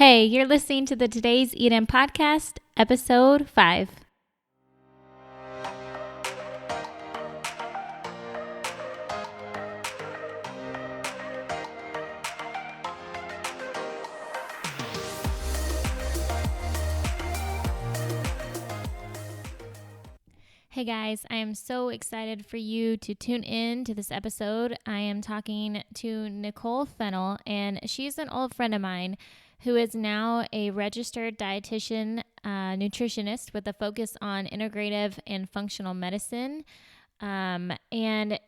Hey, you're listening to the Today's Eat In podcast, episode 5. Hey guys, I am so excited for you to tune in to this episode. I am talking to Nicole and she's an old friend of mine who is now a registered dietitian, nutritionist with a focus on integrative and functional medicine. And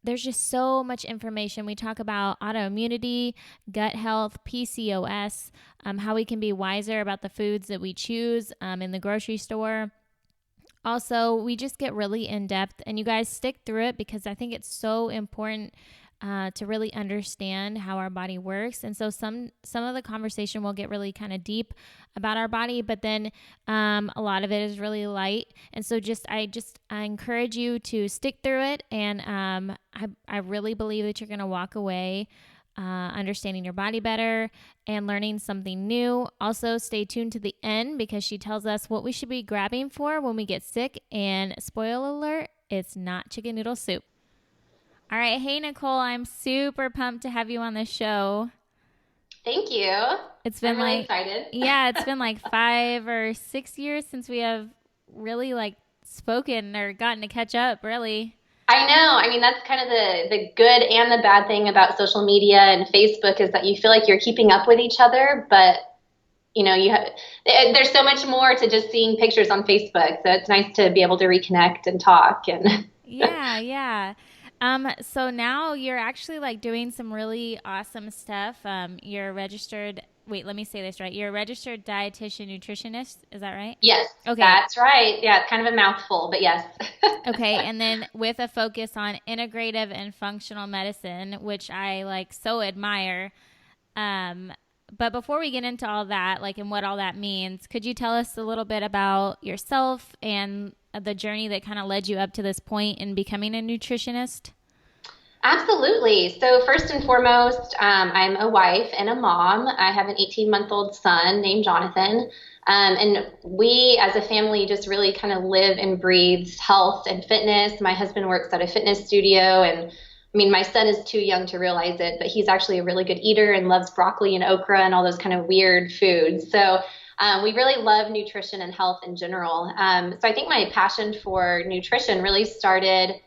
there's just so much information. We talk about autoimmunity, gut health, PCOS, how we can be wiser about the foods that we choose in the grocery store. Also, we just get really in-depth, and you guys stick through it because I think it's so important to really understand how our body works. And so some of the conversation will get really kind of deep about our body, but then a lot of it is really light. And so I encourage you to stick through it, and I really believe that you're going to walk away understanding your body better and learning something new. Also, stay tuned to the end because she tells us what we should be grabbing for when we get sick. And spoiler alert, it's not chicken noodle soup. All right. Hey, Nicole, I'm super pumped to have you on the show. Thank you. I'm really excited. Yeah, it's been like 5 or 6 years since we have really spoken or gotten to catch up, really. I know. I mean, that's kind of the good and the bad thing about social media and Facebook is that you feel like you're keeping up with each other, but there's so much more to just seeing pictures on Facebook. So it's nice to be able to reconnect and talk. And Yeah. So now you're actually doing some really awesome stuff. You're registered. Wait, let me say this right. You're a registered dietitian nutritionist. Is that right? Yes, okay. That's right. Yeah, it's kind of a mouthful, but yes. Okay. And then with a focus on integrative and functional medicine, which I so admire. But before we get into all that, and what all that means, could you tell us a little bit about yourself and the journey that kind of led you up to this point in becoming a nutritionist? Absolutely. So first and foremost, I'm a wife and a mom. I have an 18-month-old son named Jonathan. And we as a family just really kind of live and breathe health and fitness. My husband works at a fitness studio, and my son is too young to realize it, but he's actually a really good eater and loves broccoli and okra and all those kind of weird foods. So we really love nutrition and health in general. So I think my passion for nutrition really started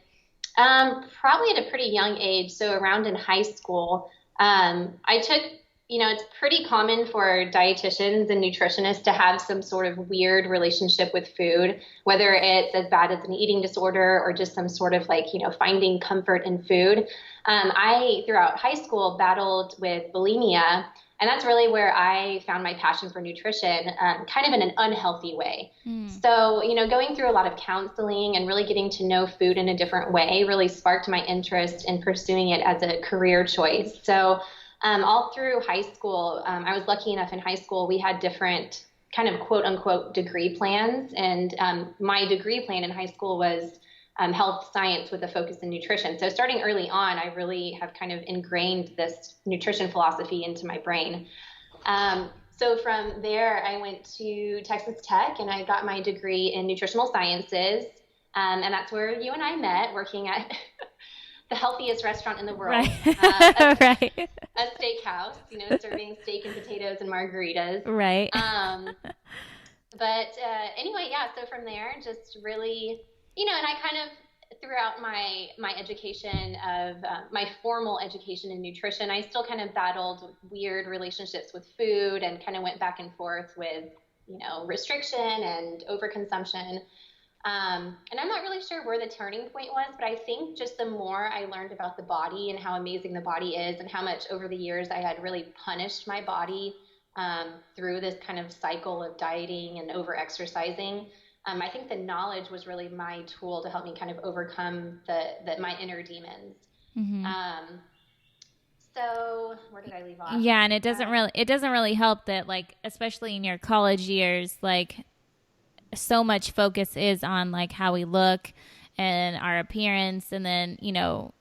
probably at a pretty young age. So around in high school, I took, it's pretty common for dietitians and nutritionists to have some sort of weird relationship with food, whether it's as bad as an eating disorder or just some sort of finding comfort in food. I, throughout high school, battled with bulimia. And that's really where I found my passion for nutrition, kind of in an unhealthy way. So, going through a lot of counseling and really getting to know food in a different way really sparked my interest in pursuing it as a career choice. So all through high school, I was lucky enough in high school, we had different kind of quote unquote degree plans. And my degree plan in high school was health science with a focus in nutrition. So starting early on, I really have kind of ingrained this nutrition philosophy into my brain. So from there, I went to Texas Tech and I got my degree in nutritional sciences. And that's where you and I met, working at the healthiest restaurant in the world, right. A steakhouse, serving steak and potatoes and margaritas. Right. But anyway, yeah, so from there, just really, and I kind of, throughout my education of my formal education in nutrition, I still kind of battled weird relationships with food and kind of went back and forth with, restriction and overconsumption. And I'm not really sure where the turning point was, but I think just the more I learned about the body and how amazing the body is and how much over the years I had really punished my body through this kind of cycle of dieting and over-exercising. I think the knowledge was really my tool to help me kind of overcome my inner demons. Mm-hmm. So where did I leave off? Yeah, and it doesn't really help that especially in your college years, so much focus is on how we look and our appearance, and then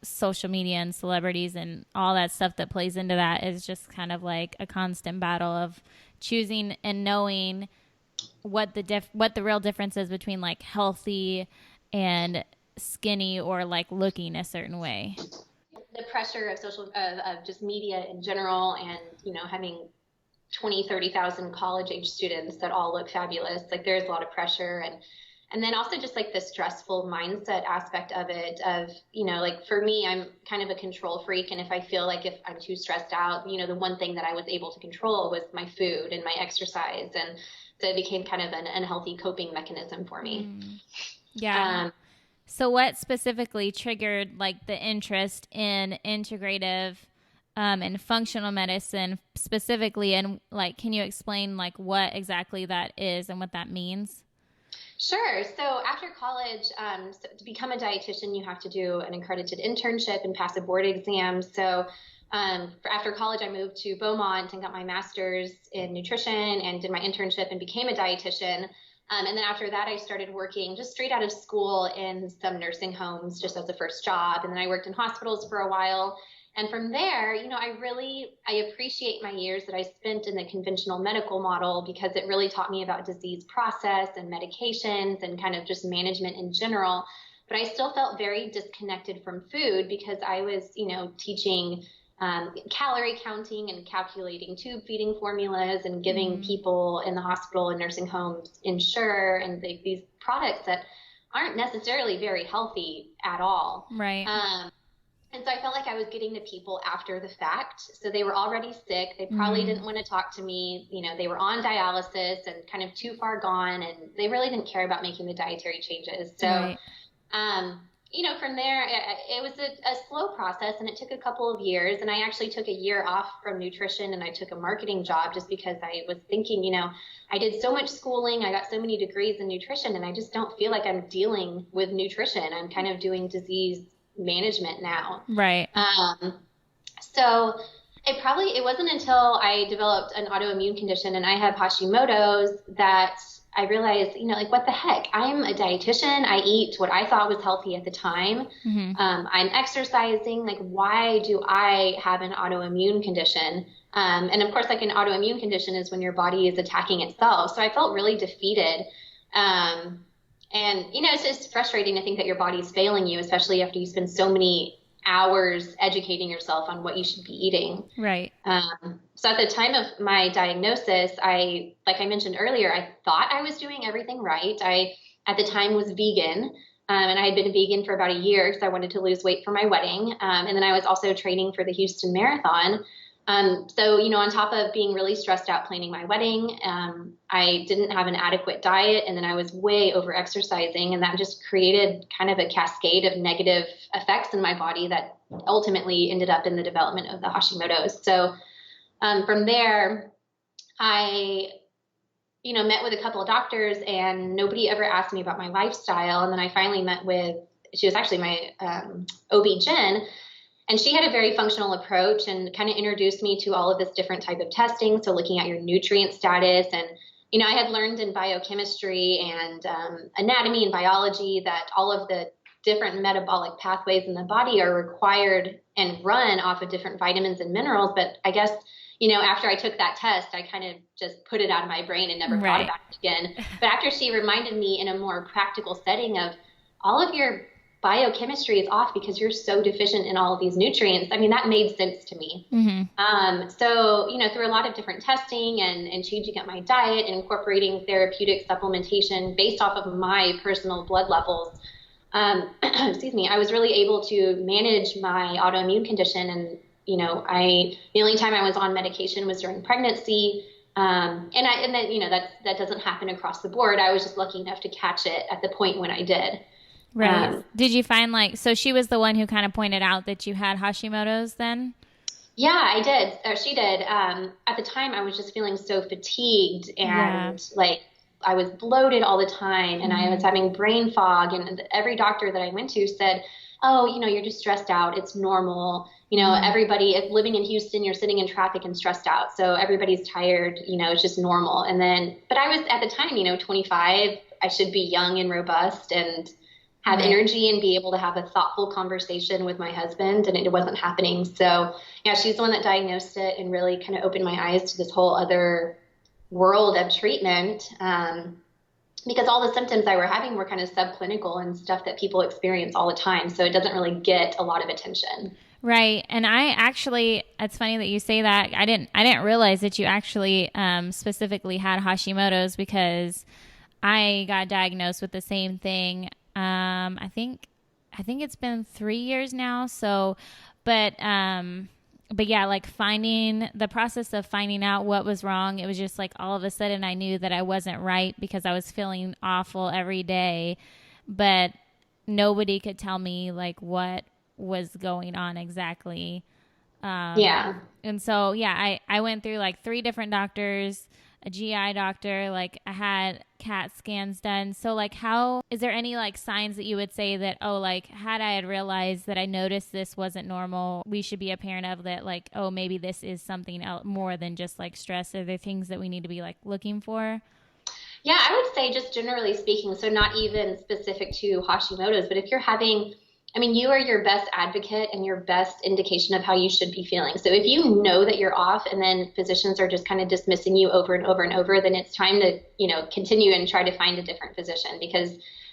social media and celebrities and all that stuff that plays into that is just kind of a constant battle of choosing and knowing what the real difference is between like healthy and skinny or like looking a certain way. The pressure of of just media in general, and having 20, 30,000 college age students that all look fabulous. Like there's a lot of pressure, and then also just like the stressful mindset aspect of it of, like for me, I'm kind of a control freak. And if I feel like if I'm too stressed out, the one thing that I was able to control was my food and my exercise. And so it became kind of an unhealthy coping mechanism for me. Yeah. So what specifically triggered like the interest in integrative and functional medicine specifically? And like, can you explain like what exactly that is and what that means? Sure. So after college, to become a dietitian, you have to do an accredited internship and pass a board exam. So after college, I moved to Beaumont and got my master's in nutrition and did my internship and became a dietitian. And then after that, I started working just straight out of school in some nursing homes just as a first job. And then I worked in hospitals for a while. And from there, I appreciate my years that I spent in the conventional medical model because it really taught me about disease process and medications and kind of just management in general. But I still felt very disconnected from food because I was, teaching calorie counting and calculating tube feeding formulas and giving people in the hospital and nursing homes Ensure and these products that aren't necessarily very healthy at all. Right. And so I felt like I was getting to people after the fact. So they were already sick. They probably didn't want to talk to me. They were on dialysis and kind of too far gone, and they really didn't care about making the dietary changes. So, right. From there, it was a slow process, and it took a couple of years. And I actually took a year off from nutrition, and I took a marketing job just because I was thinking, I did so much schooling. I got so many degrees in nutrition, and I just don't feel like I'm dealing with nutrition. I'm kind of doing disease management now. Right. So it wasn't until I developed an autoimmune condition and I have Hashimoto's that I realized, like, what the heck? I'm a dietitian. I eat what I thought was healthy at the time. I'm exercising. Like, why do I have an autoimmune condition? And of course, like an autoimmune condition is when your body is attacking itself. So I felt really defeated. And, it's just frustrating to think that your body's failing you, especially after you spend so many hours educating yourself on what you should be eating. Right. So at the time of my diagnosis, like I mentioned earlier, I thought I was doing everything right. I, at the time, was vegan, and I had been a vegan for about a year because I wanted to lose weight for my wedding. And then I was also training for the Houston Marathon. So, on top of being really stressed out planning my wedding, I didn't have an adequate diet, and then I was way over exercising, and that just created kind of a cascade of negative effects in my body that ultimately ended up in the development of the Hashimoto's. So from there, I met with a couple of doctors, and nobody ever asked me about my lifestyle. And then I finally met with, she was actually my OB-GYN. And she had a very functional approach and kind of introduced me to all of this different type of testing. So looking at your nutrient status. And, I had learned in biochemistry and anatomy and biology that all of the different metabolic pathways in the body are required and run off of different vitamins and minerals. But I guess, after I took that test, I kind of just put it out of my brain and never thought about it again. But after she reminded me in a more practical setting of all of your biochemistry is off because you're so deficient in all of these nutrients. I mean, that made sense to me. So, through a lot of different testing and changing up my diet and incorporating therapeutic supplementation based off of my personal blood levels, excuse me, I was really able to manage my autoimmune condition. And, the only time I was on medication was during pregnancy. And then, that doesn't happen across the board. I was just lucky enough to catch it at the point when I did. Right. Did you find so she was the one who kind of pointed out that you had Hashimoto's then? Yeah, I did. Or she did. At the time, I was just feeling so fatigued and I was bloated all the time, and I was having brain fog. And every doctor that I went to said, "Oh, you're just stressed out. It's normal. Everybody living in Houston, you're sitting in traffic and stressed out. So everybody's tired. It's just normal." And then, but I was at the time, 25. I should be young and robust and have energy and be able to have a thoughtful conversation with my husband, and it wasn't happening. So yeah, she's the one that diagnosed it and really kind of opened my eyes to this whole other world of treatment. Because all the symptoms I were having were kind of subclinical and stuff that people experience all the time. So it doesn't really get a lot of attention. Right. And I actually, it's funny that you say that. I didn't realize that you actually specifically had Hashimoto's, because I got diagnosed with the same thing. I think it's been 3 years now. So, but yeah, like finding the process of finding out what was wrong, it was just like all of a sudden I knew that I wasn't right because I was feeling awful every day, but nobody could tell me like what was going on exactly. Yeah. And so, yeah, I went through like 3 different doctors, a GI doctor, like I had CAT scans done. So like, how, is there any like signs that you would say that, oh, like had I had realized that I noticed this wasn't normal, we should be apparent of that, like, oh, maybe this is something else more than just like stress? Are there things that we need to be like looking for? Yeah, I would say just generally speaking, so not even specific to Hashimoto's, but if you're having, I mean, you are your best advocate and your best indication of how you should be feeling. So if you know that you're off and then physicians are just kind of dismissing you over and over and over, then it's time to, continue and try to find a different physician, because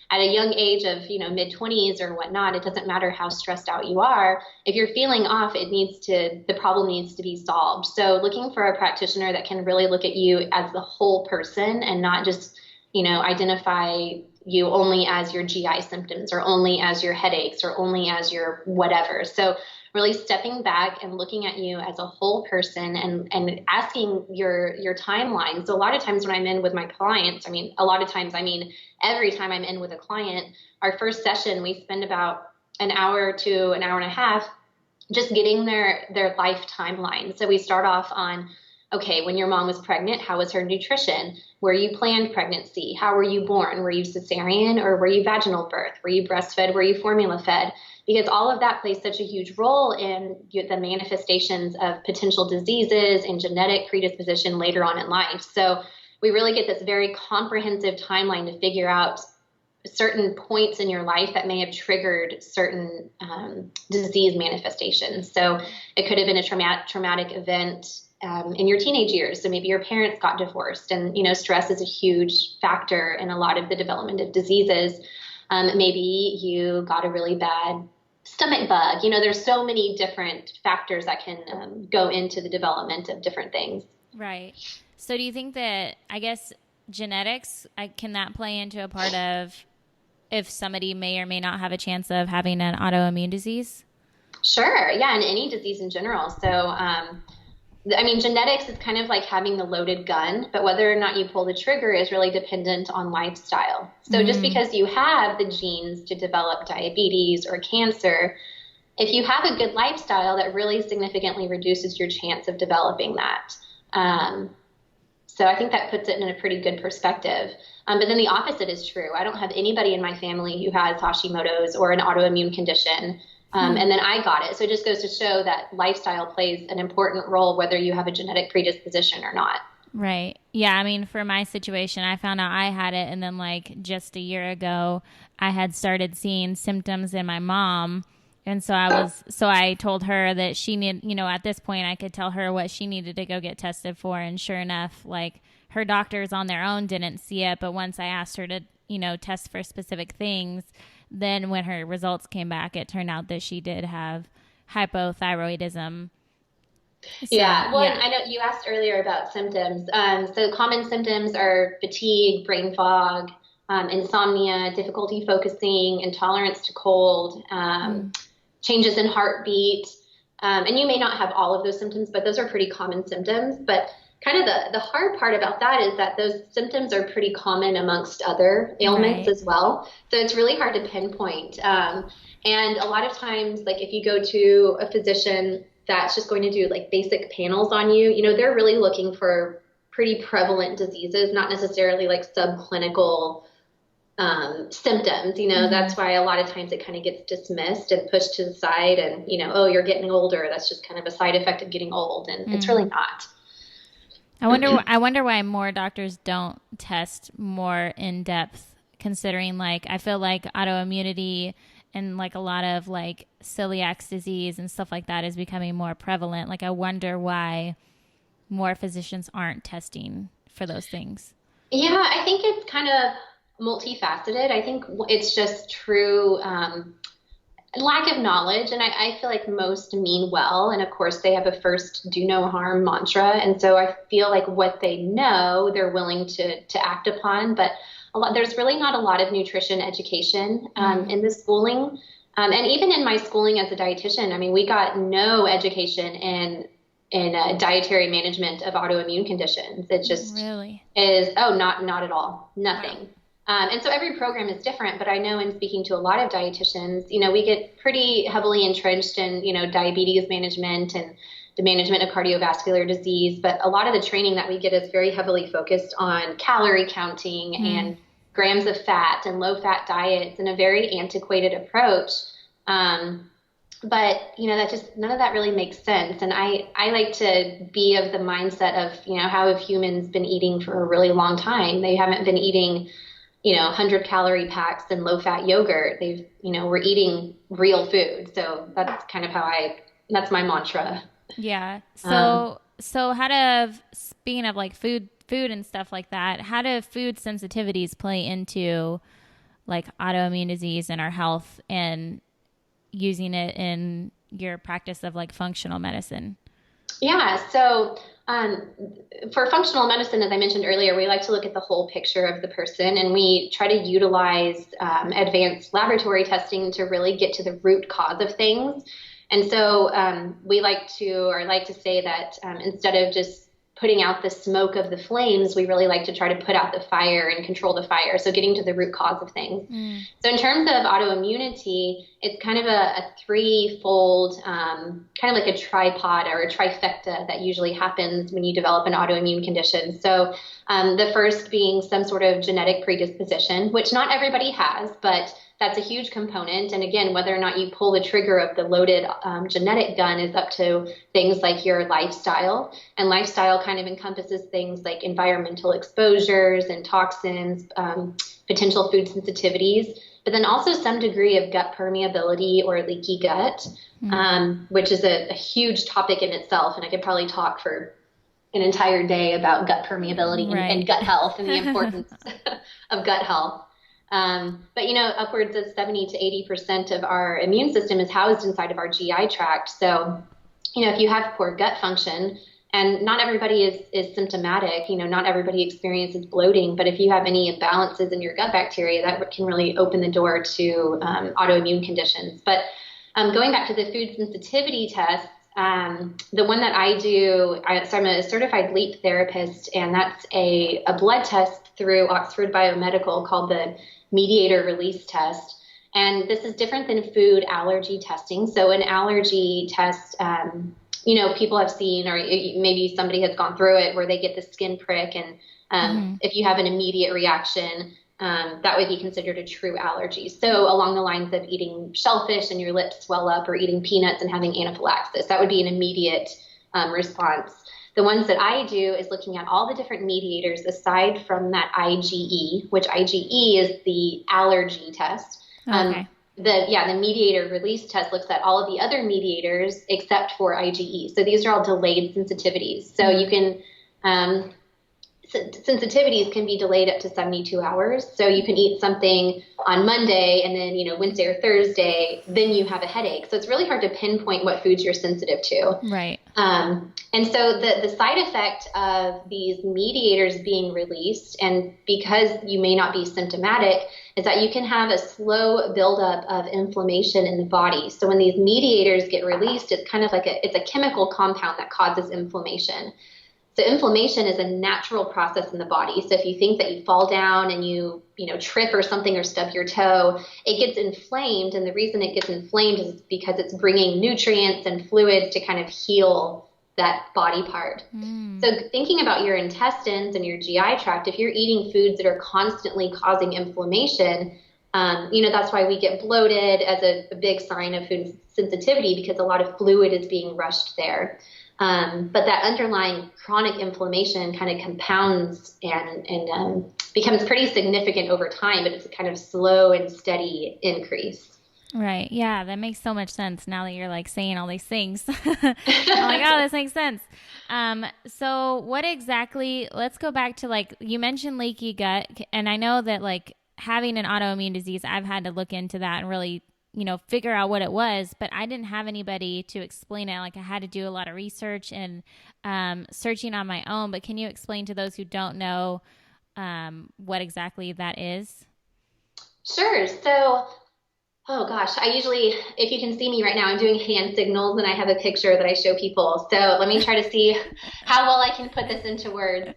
at a young age of, mid 20s or whatnot, it doesn't matter how stressed out you are. If you're feeling off, the problem needs to be solved. So looking for a practitioner that can really look at you as the whole person and not just, identify you only as your GI symptoms or only as your headaches or only as your whatever. So really stepping back and looking at you as a whole person and asking your timeline. So a lot of times when I'm in with my clients, I mean every time I'm in with a client, our first session, we spend about an hour to an hour and a half just getting their life timeline. So we start off on, okay, when your mom was pregnant, how was her nutrition? Were you planned pregnancy? How were you born? Were you cesarean or were you vaginal birth? Were you breastfed? Were you formula fed? Because all of that plays such a huge role in the manifestations of potential diseases and genetic predisposition later on in life. So we really get this very comprehensive timeline to figure out certain points in your life that may have triggered certain disease manifestations. So it could have been a traumatic event in your teenage years. So maybe your parents got divorced, and stress is a huge factor in a lot of the development of diseases. Maybe you got a really bad stomach bug. There's so many different factors that can go into the development of different things. Right. So do you think that, I guess, genetics, can that play into a part of if somebody may or may not have a chance of having an autoimmune disease? Sure. Yeah. And any disease in general. So, genetics is kind of like having the loaded gun, but whether or not you pull the trigger is really dependent on lifestyle. So just because you have the genes to develop diabetes or cancer, if you have a good lifestyle, that really significantly reduces your chance of developing that. So I think that puts it in a pretty good perspective. But then the opposite is true. I don't have anybody in my family who has Hashimoto's or an autoimmune condition. And then I got it. So it just goes to show that lifestyle plays an important role, whether you have a genetic predisposition or not. Right. Yeah. I mean, for my situation, I found out I had it. And then like just a year ago, I had started seeing symptoms in my mom. And so I told her that she needed, at this point I could tell her what she needed to go get tested for. And sure enough, like her doctors on their own didn't see it. But once I asked her to, test for specific things, then when her results came back, it turned out that she did have hypothyroidism. So, yeah. Well, yeah. I know you asked earlier about symptoms. So common symptoms are fatigue, brain fog, insomnia, difficulty focusing, intolerance to cold, changes in heartbeat. And you may not have all of those symptoms, but those are pretty common symptoms. But kind of the hard part about that is that those symptoms are pretty common amongst other ailments as well. So it's really hard to pinpoint. And a lot of times, like if you go to a physician that's just going to do like basic panels on you, they're really looking for pretty prevalent diseases, not necessarily like subclinical symptoms. That's why a lot of times it kind of gets dismissed and pushed to the side and, oh, you're getting older. That's just kind of a side effect of getting old. And it's really not. I wonder why more doctors don't test more in depth, considering like I feel like autoimmunity and like a lot of like celiac disease and stuff like that is becoming more prevalent. Like I wonder why more physicians aren't testing for those things? Yeah, I think it's kind of multifaceted. I think it's just true lack of knowledge. And I feel like most mean well. And of course, they have a first do no harm mantra. And so I feel like what they know, they're willing to act upon. But there's really not a lot of nutrition education in the schooling. And even in my schooling as a dietitian, I mean, we got no education in dietary management of autoimmune conditions. It just really is, not at all, nothing. Wow. And so every program is different, but I know in speaking to a lot of dietitians, we get pretty heavily entrenched in, diabetes management and the management of cardiovascular disease. But a lot of the training that we get is very heavily focused on calorie counting and grams of fat and low fat diets and a very antiquated approach. But, that just, none of that really makes sense. And I like to be of the mindset of, how have humans been eating for a really long time? They haven't been eating, 100 calorie packs and low fat yogurt. We're eating real food. So that's kind of that's my mantra. Yeah. So speaking of like food and stuff like that, how do food sensitivities play into like autoimmune disease and our health and using it in your practice of like functional medicine? Yeah. So for functional medicine, as I mentioned earlier, we like to look at the whole picture of the person, and we try to utilize advanced laboratory testing to really get to the root cause of things. And so we like to say that instead of just putting out the smoke of the flames, we really like to try to put out the fire and control the fire. So getting to the root cause of things. So in terms of autoimmunity, it's kind of a threefold, kind of like a tripod or a trifecta that usually happens when you develop an autoimmune condition. So the first being some sort of genetic predisposition, which not everybody has, but that's a huge component. And again, whether or not you pull the trigger of the loaded genetic gun is up to things like your lifestyle. And lifestyle kind of encompasses things like environmental exposures and toxins, potential food sensitivities, but then also some degree of gut permeability or leaky gut, which is a huge topic in itself. And I could probably talk for an entire day about gut permeability and gut health and the importance of gut health. But upwards of 70 to 80% of our immune system is housed inside of our GI tract. So, if you have poor gut function, and not everybody is symptomatic, not everybody experiences bloating, but if you have any imbalances in your gut bacteria, that can really open the door to autoimmune conditions. But going back to the food sensitivity tests, the one that I do, so I'm a certified LEAP therapist, and that's a blood test through Oxford Biomedical called the mediator release test. And this is different than food allergy testing. So an allergy test, people have seen, or maybe somebody has gone through it, where they get the skin prick. And if you have an immediate reaction, that would be considered a true allergy. So along the lines of eating shellfish and your lips swell up, or eating peanuts and having anaphylaxis, that would be an immediate response. The ones that I do is looking at all the different mediators aside from that IgE, which IgE is the allergy test. Okay. The mediator release test looks at all of the other mediators except for IgE. So these are all delayed sensitivities. So you can, sensitivities can be delayed up to 72 hours. So you can eat something on Monday and then, Wednesday or Thursday, then you have a headache. So it's really hard to pinpoint what foods you're sensitive to. Right. And so the side effect of these mediators being released, and because you may not be symptomatic, is that you can have a slow buildup of inflammation in the body. So when these mediators get released, it's kind of like it's a chemical compound that causes inflammation. So inflammation is a natural process in the body. So if you think that you fall down and you trip or something or stub your toe, it gets inflamed. And the reason it gets inflamed is because it's bringing nutrients and fluids to kind of heal that body part. So thinking about your intestines and your GI tract, if you're eating foods that are constantly causing inflammation, that's why we get bloated as a big sign of food sensitivity, because a lot of fluid is being rushed there. But that underlying chronic inflammation kind of compounds and becomes pretty significant over time, but it's a kind of slow and steady increase. Right. Yeah, that makes so much sense now that you're like saying all these things. I'm like, oh, this makes sense. So what exactly, let's go back to like, you mentioned leaky gut, and I know that like having an autoimmune disease, I've had to look into that and really, figure out what it was, but I didn't have anybody to explain it. Like I had to do a lot of research and searching on my own. But can you explain to those who don't know what exactly that is? Sure. So, oh gosh, I usually, if you can see me right now, I'm doing hand signals and I have a picture that I show people. So let me try to see how well I can put this into words.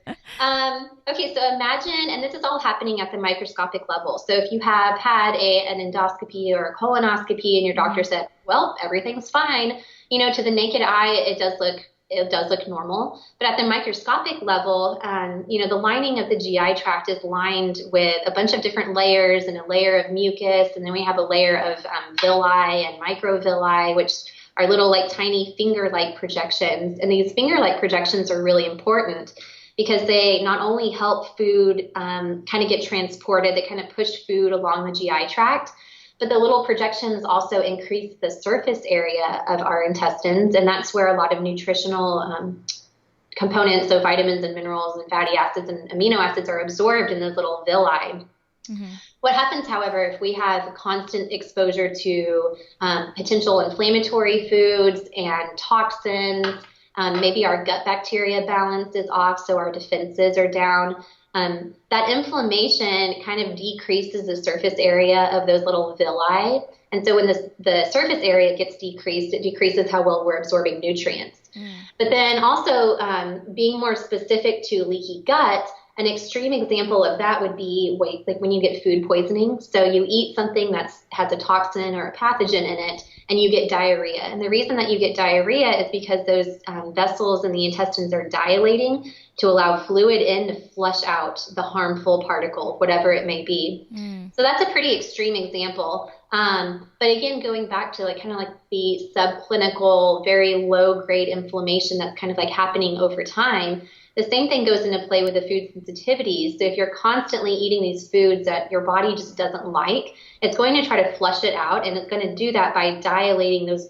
Okay, so imagine, and this is all happening at the microscopic level. So if you have had an endoscopy or a colonoscopy and your doctor Mm-hmm. said, well, everything's fine, to the naked eye, it does look normal. But at the microscopic level, the lining of the GI tract is lined with a bunch of different layers and a layer of mucus. And then we have a layer of villi and microvilli, which are little like tiny finger-like projections. And these finger-like projections are really important because they not only help food kind of get transported, they kind of push food along the GI tract, but the little projections also increase the surface area of our intestines, and that's where a lot of nutritional components, so vitamins and minerals and fatty acids and amino acids, are absorbed in those little villi. Mm-hmm. What happens, however, if we have constant exposure to potential inflammatory foods and toxins, maybe our gut bacteria balance is off, so our defenses are down. That inflammation kind of decreases the surface area of those little villi. And so when the surface area gets decreased, it decreases how well we're absorbing nutrients. Mm. But then also being more specific to leaky gut, an extreme example of that would be like when you get food poisoning. So you eat something that has a toxin or a pathogen in it, and you get diarrhea. And the reason that you get diarrhea is because those vessels in the intestines are dilating to allow fluid in to flush out the harmful particle, whatever it may be. Mm. So that's a pretty extreme example. But again, going back to like kind of like the subclinical, very low grade inflammation that's kind of like happening over time, the same thing goes into play with the food sensitivities. So if you're constantly eating these foods that your body just doesn't like, it's going to try to flush it out, and it's going to do that by dilating those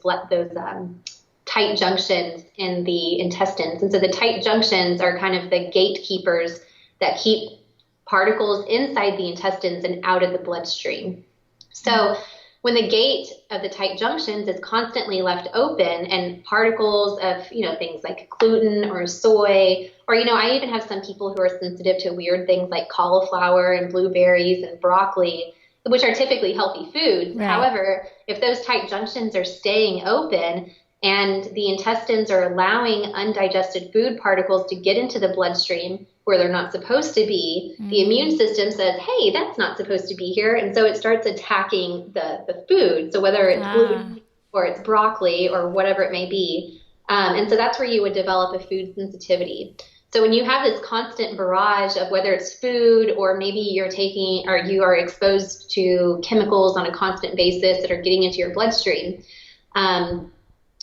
tight junctions in the intestines. And so the tight junctions are kind of the gatekeepers that keep particles inside the intestines and out of the bloodstream. So when the gate of the tight junctions is constantly left open and particles of, things like gluten or soy, or, I even have some people who are sensitive to weird things like cauliflower and blueberries and broccoli, which are typically healthy foods. Right. However, if those tight junctions are staying open and the intestines are allowing undigested food particles to get into the bloodstream where they're not supposed to be, the immune system says, hey, that's not supposed to be here. And so it starts attacking the food. So whether it's gluten or it's broccoli or whatever it may be. And so that's where you would develop a food sensitivity. So when you have this constant barrage of whether it's food or maybe you're taking or you are exposed to chemicals on a constant basis that are getting into your bloodstream,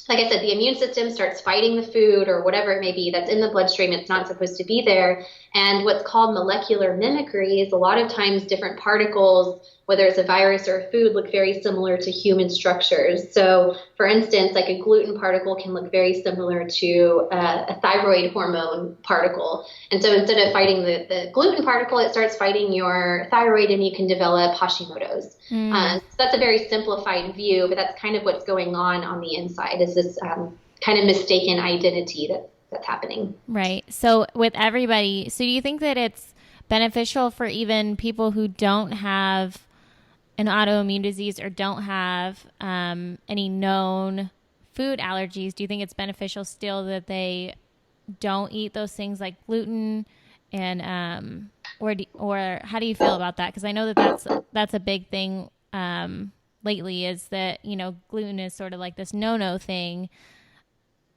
like I said, the immune system starts fighting the food or whatever it may be that's in the bloodstream. It's not supposed to be there. And what's called molecular mimicry is a lot of times different particles, whether it's a virus or a food, look very similar to human structures. So, for instance, like a gluten particle can look very similar to a thyroid hormone particle. And so instead of fighting the gluten particle, it starts fighting your thyroid and you can develop Hashimoto's. So that's a very simplified view, but that's kind of what's going on the inside is this kind of mistaken identity that's happening. Right. So with everybody, so do you think that it's beneficial for even people who don't have an autoimmune disease or don't have any known food allergies? Do you think it's beneficial still that they don't eat those things like gluten and or how do you feel about that? Because I know that that's a big thing lately is that, gluten is sort of like this no thing.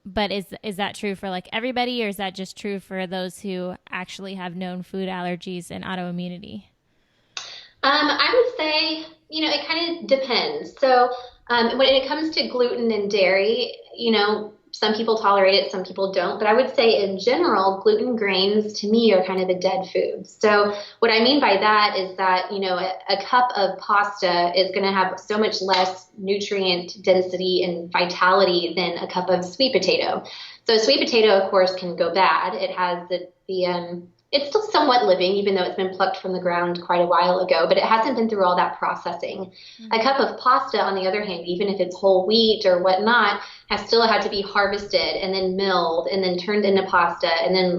But is that true for like everybody, or is that just true for those who actually have known food allergies and autoimmunity? I would say, it kind of depends. So when it comes to gluten and dairy, Some people tolerate it, some people don't. But I would say in general, gluten grains to me are kind of a dead food. So what I mean by that is that, a cup of pasta is going to have so much less nutrient density and vitality than a cup of sweet potato. So sweet potato, of course, can go bad. It has it's still somewhat living, even though it's been plucked from the ground quite a while ago, but it hasn't been through all that processing. Mm-hmm. A cup of pasta, on the other hand, even if it's whole wheat or whatnot, has still had to be harvested and then milled and then turned into pasta. And then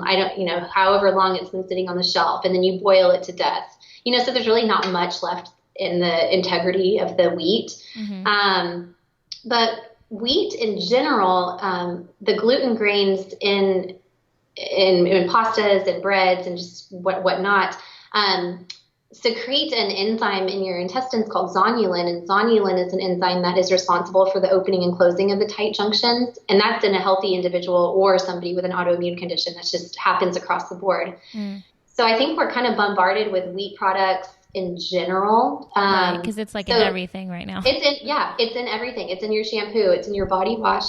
however long it's been sitting on the shelf, and then you boil it to death. So there's really not much left in the integrity of the wheat. Mm-hmm. But wheat in general, the gluten grains in pastas and breads and just whatnot, secrete an enzyme in your intestines called zonulin. And zonulin is an enzyme that is responsible for the opening and closing of the tight junctions. And that's in a healthy individual or somebody with an autoimmune condition. That just happens across the board. Mm. So I think we're kind of bombarded with wheat products in general. Right, because it's in everything right now. It's in everything. It's in your shampoo. It's in your body wash.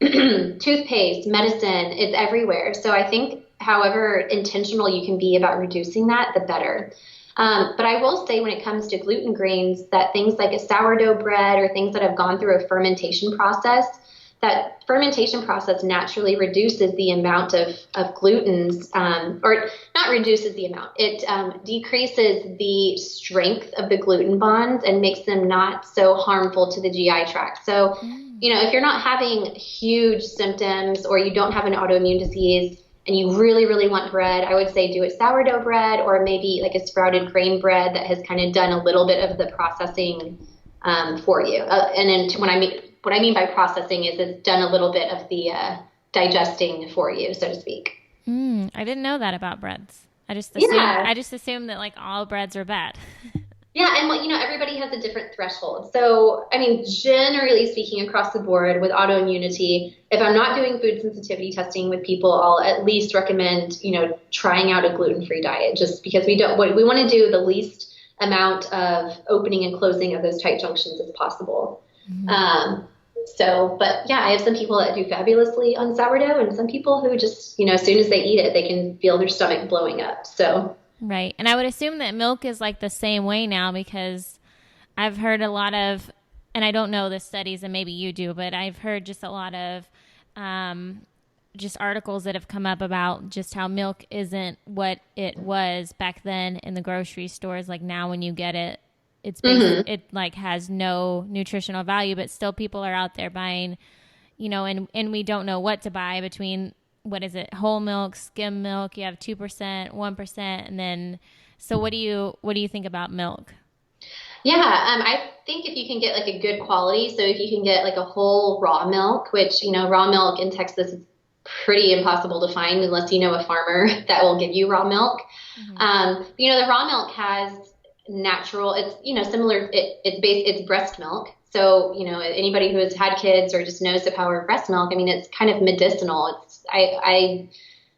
Toothpaste, medicine, it's everywhere. So I think however intentional you can be about reducing that, the better. But I will say when it comes to gluten grains, that things like a sourdough bread or things that have gone through a fermentation process, that fermentation process naturally reduces the amount of glutens, or not reduces the amount, it decreases the strength of the gluten bonds and makes them not so harmful to the GI tract. So, if you're not having huge symptoms or you don't have an autoimmune disease and you really, really want bread, I would say do a sourdough bread or maybe like a sprouted grain bread that has kind of done a little bit of the processing for you. And then what I mean by processing is it's done a little bit of the digesting for you, so to speak. I didn't know that about breads. I just assumed that like all breads are bad. Yeah, and everybody has a different threshold. So, generally speaking across the board with autoimmunity, if I'm not doing food sensitivity testing with people, I'll at least recommend, trying out a gluten-free diet, just because we want to do the least amount of opening and closing of those tight junctions as possible. Mm-hmm. But yeah, I have some people that do fabulously on sourdough and some people who just, as soon as they eat it, they can feel their stomach blowing up. So. Right. And I would assume that milk is like the same way now, because I've heard a lot of, and I don't know the studies and maybe you do, but I've heard just a lot of just articles that have come up about just how milk isn't what it was back then in the grocery stores. Like now when you get it, it's it like has no nutritional value, but still people are out there buying, and we don't know what to buy between, what is it, whole milk, skim milk, you have 2%, 1%, and then, so what do you think about milk? Yeah, I think if you can get like a good quality, so if you can get like a whole raw milk, which, raw milk in Texas is pretty impossible to find unless you know a farmer that will give you raw milk. Mm-hmm. The raw milk has natural, it's similar, it's breast milk. So, anybody who has had kids or just knows the power of breast milk, it's kind of medicinal. I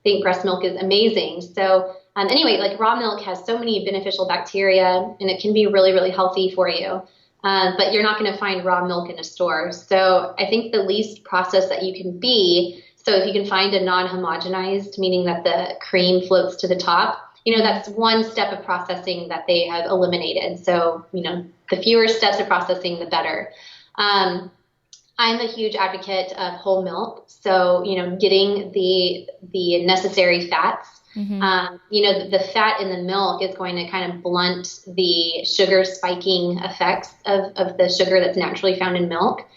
think breast milk is amazing. So anyway, like raw milk has so many beneficial bacteria and it can be really, really healthy for you. But you're not going to find raw milk in a store. So I think the least processed that you can be, so if you can find a non-homogenized, meaning that the cream floats to the top, that's one step of processing that they have eliminated. So, the fewer steps of processing, the better. I'm a huge advocate of whole milk. So, getting the necessary fats. Mm-hmm. The fat in the milk is going to kind of blunt the sugar spiking effects of the sugar that's naturally found in milk.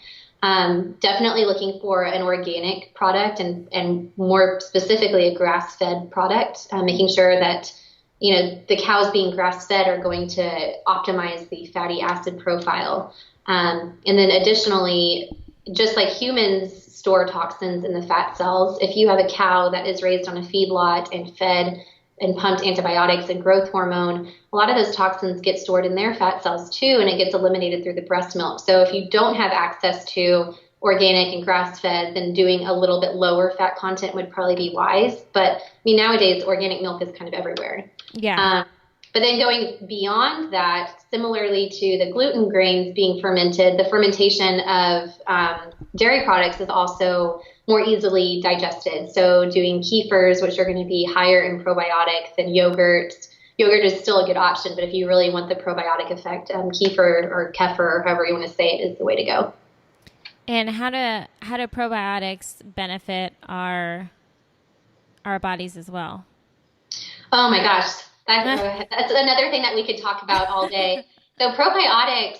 Definitely looking for an organic product and more specifically a grass-fed product, making sure that, the cows being grass-fed are going to optimize the fatty acid profile. And then additionally, just like humans store toxins in the fat cells, if you have a cow that is raised on a feedlot and fed and pumped antibiotics and growth hormone, a lot of those toxins get stored in their fat cells too, and it gets eliminated through the breast milk. So if you don't have access to organic and grass-fed, then doing a little bit lower fat content would probably be wise. But nowadays organic milk is kind of everywhere. Yeah. But then going beyond that, similarly to the gluten grains being fermented, the fermentation of dairy products is also more easily digested. So doing kefirs, which are going to be higher in probiotics than yogurt. Yogurt is still a good option, but if you really want the probiotic effect, kefir or kefir, or however you want to say it, is the way to go. And how do probiotics benefit our bodies as well? Oh my gosh, that's another thing that we could talk about all day. So probiotics,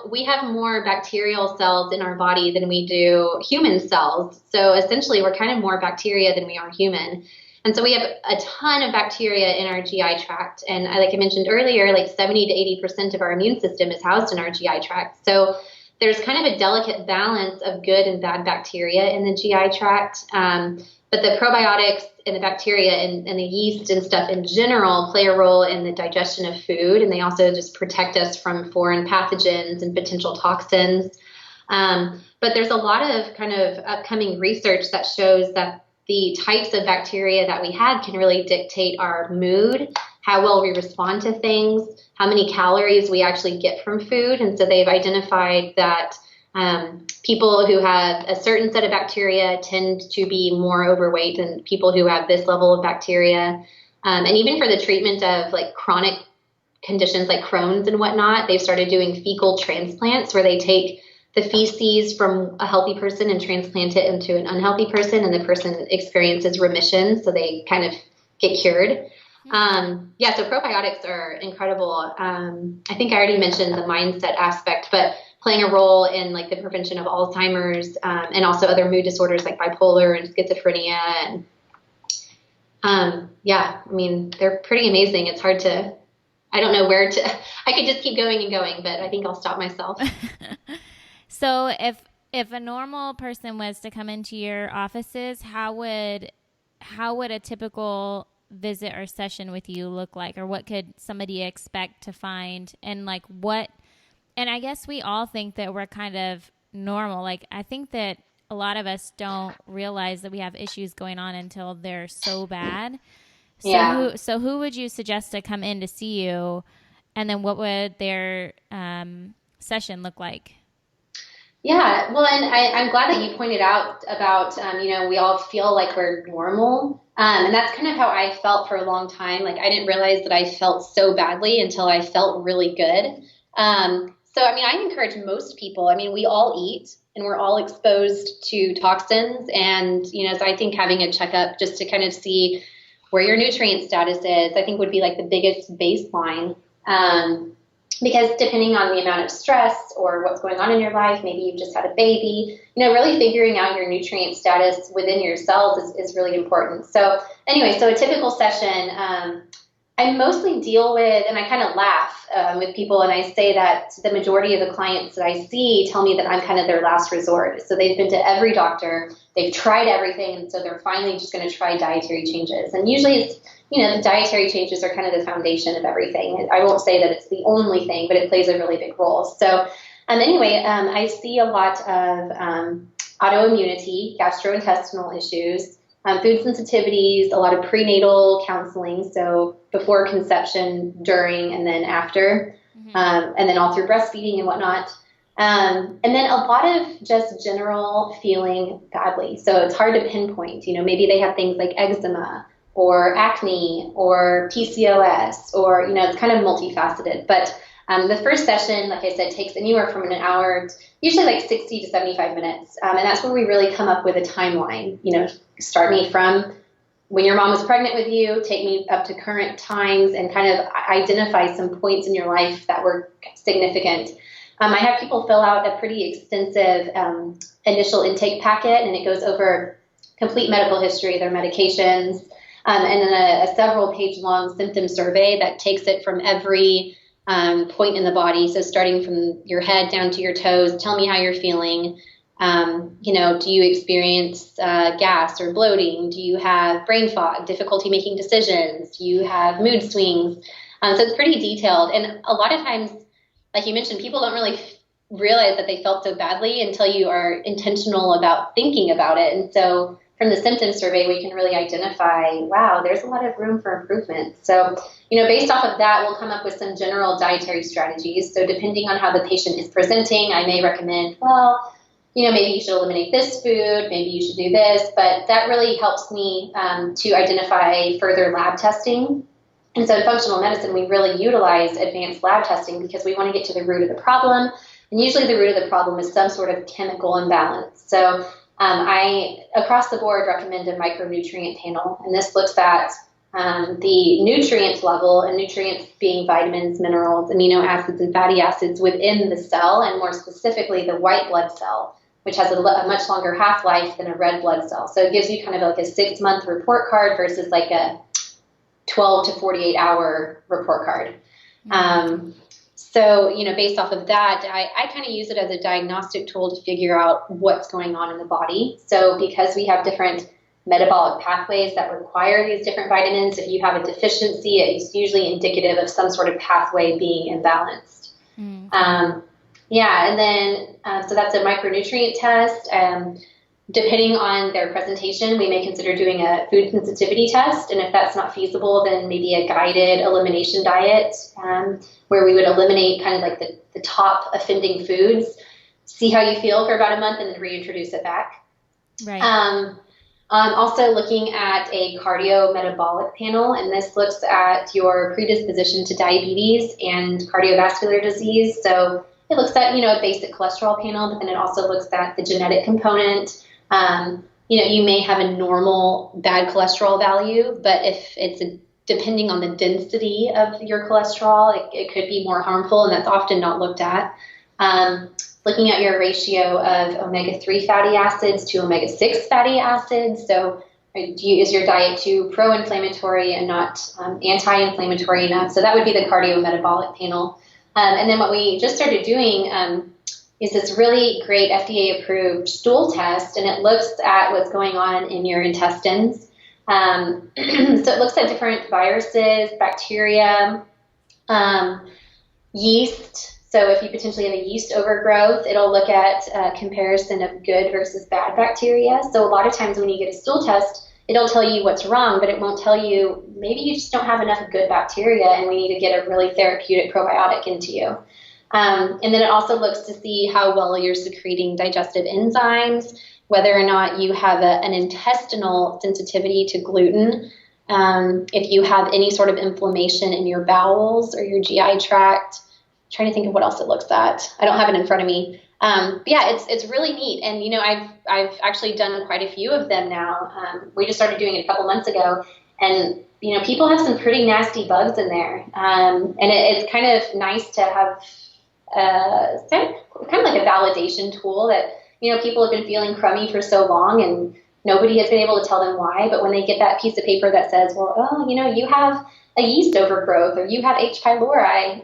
we have more bacterial cells in our body than we do human cells. So essentially, we're kind of more bacteria than we are human. And so we have a ton of bacteria in our GI tract. And like I mentioned earlier, like 70 to 80% of our immune system is housed in our GI tract. So there's kind of a delicate balance of good and bad bacteria in the GI tract. But the probiotics and the bacteria and the yeast and stuff in general play a role in the digestion of food. And they also just protect us from foreign pathogens and potential toxins. But there's a lot of kind of upcoming research that shows that the types of bacteria that we have can really dictate our mood, how well we respond to things, how many calories we actually get from food. And so they've identified that people who have a certain set of bacteria tend to be more overweight than people who have this level of bacteria. And even for the treatment of like chronic conditions like Crohn's and whatnot, they've started doing fecal transplants where they take the feces from a healthy person and transplant it into an unhealthy person, and the person experiences remission, so they kind of get cured. So probiotics are incredible. I think I already mentioned the mindset aspect, but playing a role in like the prevention of Alzheimer's and also other mood disorders like bipolar and schizophrenia. And they're pretty amazing. It's hard to, I don't know where to, I could just keep going and going, but I think I'll stop myself. So if a normal person was to come into your offices, how would a typical visit or session with you look like, or what could somebody expect to find? And like and I guess we all think that we're kind of normal. Like I think that a lot of us don't realize that we have issues going on until they're so bad. So Yeah. who would you suggest to come in to see you, and then what would their session look like? Yeah, well, and I'm glad that you pointed out about, we all feel like we're normal. And that's kind of how I felt for a long time. Like I didn't realize that I felt so badly until I felt really good. I encourage most people, we all eat and we're all exposed to toxins. And, so I think having a checkup just to kind of see where your nutrient status is, I think would be like the biggest baseline. Because depending on the amount of stress or what's going on in your life, maybe you've just had a baby, really figuring out your nutrient status within your cells is really important. So anyway, so a typical session, I mostly deal with, and I kind of laugh with people, and I say that the majority of the clients that I see tell me that I'm kind of their last resort. So they've been to every doctor, they've tried everything, and so they're finally just going to try dietary changes. And usually it's, the dietary changes are kind of the foundation of everything. I won't say that it's the only thing, but it plays a really big role. So I see a lot of autoimmunity, gastrointestinal issues, food sensitivities, a lot of prenatal counseling, so before conception, during, and then after, and then all through breastfeeding and whatnot. And then a lot of just general feeling badly. So it's hard to pinpoint, maybe they have things like eczema or acne or PCOS, or, it's kind of multifaceted. But the first session, like I said, takes anywhere from an hour, usually like 60 to 75 minutes. And that's where we really come up with a timeline, start me from when your mom was pregnant with you, take me up to current times, and kind of identify some points in your life that were significant. I have people fill out a pretty extensive initial intake packet, and it goes over complete medical history, their medications, and then a several page long symptom survey that takes it from every point in the body. So starting from your head down to your toes, tell me how you're feeling. Do you experience gas or bloating? Do you have brain fog, difficulty making decisions? Do you have mood swings? So it's pretty detailed. And a lot of times, like you mentioned, people don't really realize that they felt so badly until you are intentional about thinking about it. And so from the symptom survey, we can really identify, wow, there's a lot of room for improvement. So, based off of that, we'll come up with some general dietary strategies. So depending on how the patient is presenting, I may recommend, well, maybe you should eliminate this food, maybe you should do this, but that really helps me to identify further lab testing. And so in functional medicine, we really utilize advanced lab testing because we want to get to the root of the problem. And usually the root of the problem is some sort of chemical imbalance. So I, across the board, recommend a micronutrient panel. And this looks at the nutrient level, and nutrients being vitamins, minerals, amino acids, and fatty acids within the cell, and more specifically the white blood cell, which has a much longer half-life than a red blood cell. So it gives you kind of like a 6-month report card versus like a 12 to 48 hour report card. So, based off of that, I kind of use it as a diagnostic tool to figure out what's going on in the body. So because we have different metabolic pathways that require these different vitamins, if you have a deficiency, it's usually indicative of some sort of pathway being imbalanced. And then, so that's a micronutrient test. Depending on their presentation, we may consider doing a food sensitivity test. And if that's not feasible, then maybe a guided elimination diet, where we would eliminate kind of like the top offending foods, see how you feel for about a month, and then reintroduce it back. Right. Also looking at a cardiometabolic panel, and this looks at your predisposition to diabetes and cardiovascular disease. So it looks at, a basic cholesterol panel, but then it also looks at the genetic component. You may have a normal bad cholesterol value, but if it's depending on the density of your cholesterol, it could be more harmful, and that's often not looked at. Looking at your ratio of omega-3 fatty acids to omega-6 fatty acids. So is your diet too pro-inflammatory and not anti-inflammatory enough? So that would be the cardiometabolic panel. And then what we just started doing is this really great FDA-approved stool test, and it looks at what's going on in your intestines. So it looks at different viruses, bacteria, yeast. So if you potentially have a yeast overgrowth, it'll look at a comparison of good versus bad bacteria. So a lot of times when you get a stool test, it'll tell you what's wrong, but it won't tell you maybe you just don't have enough good bacteria and we need to get a really therapeutic probiotic into you. And then it also looks to see how well you're secreting digestive enzymes, whether or not you have an intestinal sensitivity to gluten, if you have any sort of inflammation in your bowels or your GI tract. I'm trying to think of what else it looks at. I don't have it in front of me. But yeah, it's really neat. And, I've actually done quite a few of them now. We just started doing it a couple months ago. And, people have some pretty nasty bugs in there. And it's kind of nice to have kind of like a validation tool that, people have been feeling crummy for so long and nobody has been able to tell them why. But when they get that piece of paper that says, well, you have a yeast overgrowth or you have H. pylori,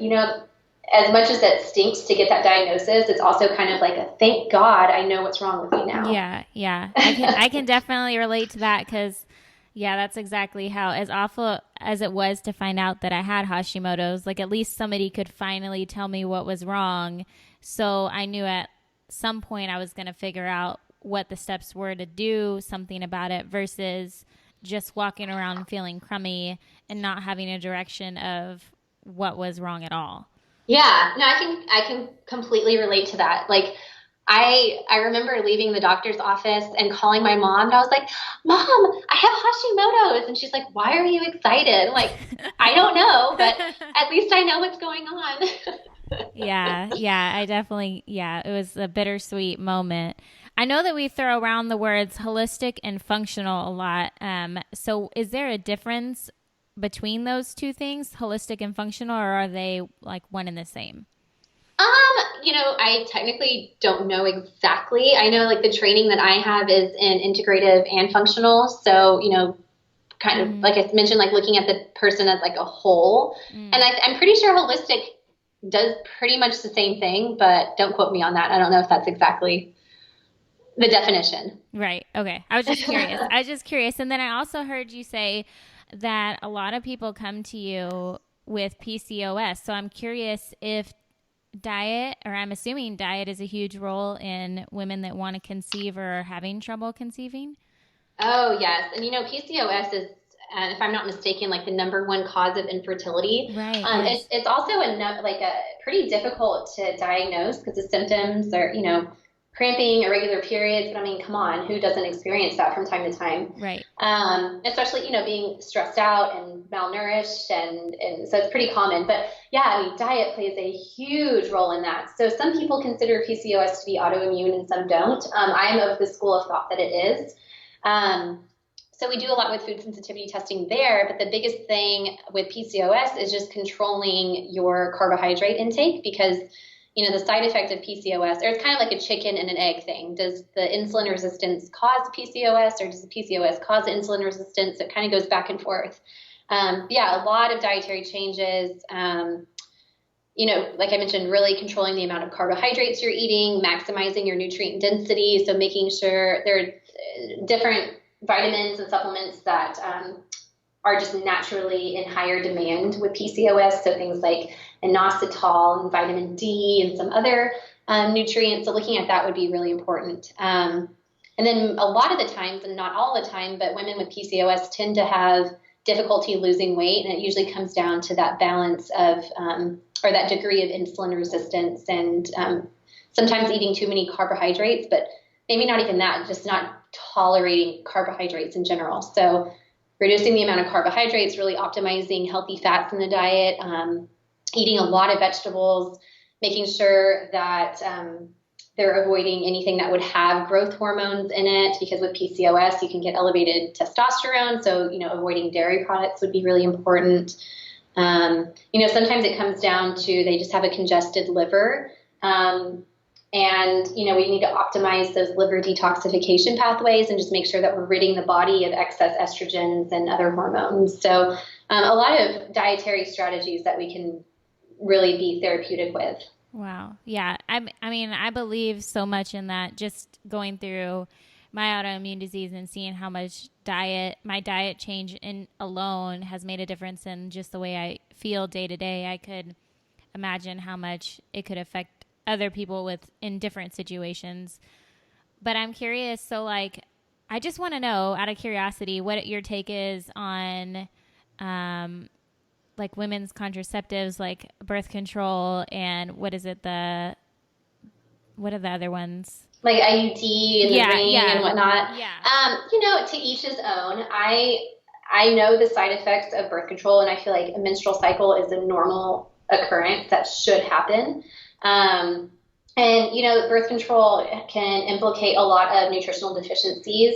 as much as that stinks to get that diagnosis, it's also kind of like a thank God I know what's wrong with me now. Yeah. I can definitely relate to that because, that's exactly how, as awful as it was to find out that I had Hashimoto's, like at least somebody could finally tell me what was wrong. So I knew at some point I was going to figure out what the steps were to do something about it versus just walking around feeling crummy and not having a direction of what was wrong at all. Yeah, no, I can completely relate to that. Like, I remember leaving the doctor's office and calling my mom, and I was like, Mom, I have Hashimoto's. And she's like, why are you excited? I'm like, I don't know, but at least I know what's going on. I definitely, it was a bittersweet moment. I know that we throw around the words holistic and functional a lot. So is there a difference between those two things, holistic and functional, or are they like one and the same? I technically don't know exactly. I know like the training that I have is in integrative and functional. So, kind of like I mentioned, like looking at the person as like a whole. And I'm pretty sure holistic does pretty much the same thing, but don't quote me on that. I don't know if that's exactly the definition. Right. Okay. I was just curious. And then I also heard you say that a lot of people come to you with PCOS. So I'm curious if I'm assuming diet is a huge role in women that want to conceive or are having trouble conceiving. Oh, yes. And, PCOS is, if I'm not mistaken, like the number one cause of infertility. Right. Yes. It's also a pretty difficult to diagnose because the symptoms are, cramping, irregular periods. But I mean, come on, who doesn't experience that from time to time? Right. Especially, being stressed out and malnourished. And so it's pretty common. But yeah, I mean, diet plays a huge role in that. So some people consider PCOS to be autoimmune and some don't. I'm of the school of thought that it is. So we do a lot with food sensitivity testing there, but the biggest thing with PCOS is just controlling your carbohydrate intake because, the side effect of PCOS, or it's kind of like a chicken and an egg thing. Does the insulin resistance cause PCOS or does the PCOS cause insulin resistance? It kind of goes back and forth. Yeah, a lot of dietary changes. Like I mentioned, really controlling the amount of carbohydrates you're eating, maximizing your nutrient density. So making sure there are different vitamins and supplements that are just naturally in higher demand with PCOS. So things like inositol and vitamin D and some other nutrients. So looking at that would be really important. And then a lot of the times, and not all the time, but women with PCOS tend to have difficulty losing weight. And it usually comes down to that balance of, or that degree of insulin resistance and sometimes eating too many carbohydrates, but maybe not even that, just not tolerating carbohydrates in general. So reducing the amount of carbohydrates, really optimizing healthy fats in the diet, eating a lot of vegetables, making sure that they're avoiding anything that would have growth hormones in it, because with PCOS, you can get elevated testosterone. So, avoiding dairy products would be really important. Sometimes it comes down to they just have a congested liver. And, we need to optimize those liver detoxification pathways and just make sure that we're ridding the body of excess estrogens and other hormones. So a lot of dietary strategies that we can really be therapeutic with. Wow. Yeah. I believe so much in that, just going through my autoimmune disease and seeing how much my diet change alone has made a difference in just the way I feel day to day. I could imagine how much it could affect other people in different situations. But I'm curious. So I just want to know, out of curiosity, what your take is on, women's contraceptives, like birth control, and what are the other ones? Like IUD and the ring and whatnot. Yeah. To each his own. I know the side effects of birth control, and I feel like a menstrual cycle is a normal occurrence that should happen. Birth control can implicate a lot of nutritional deficiencies,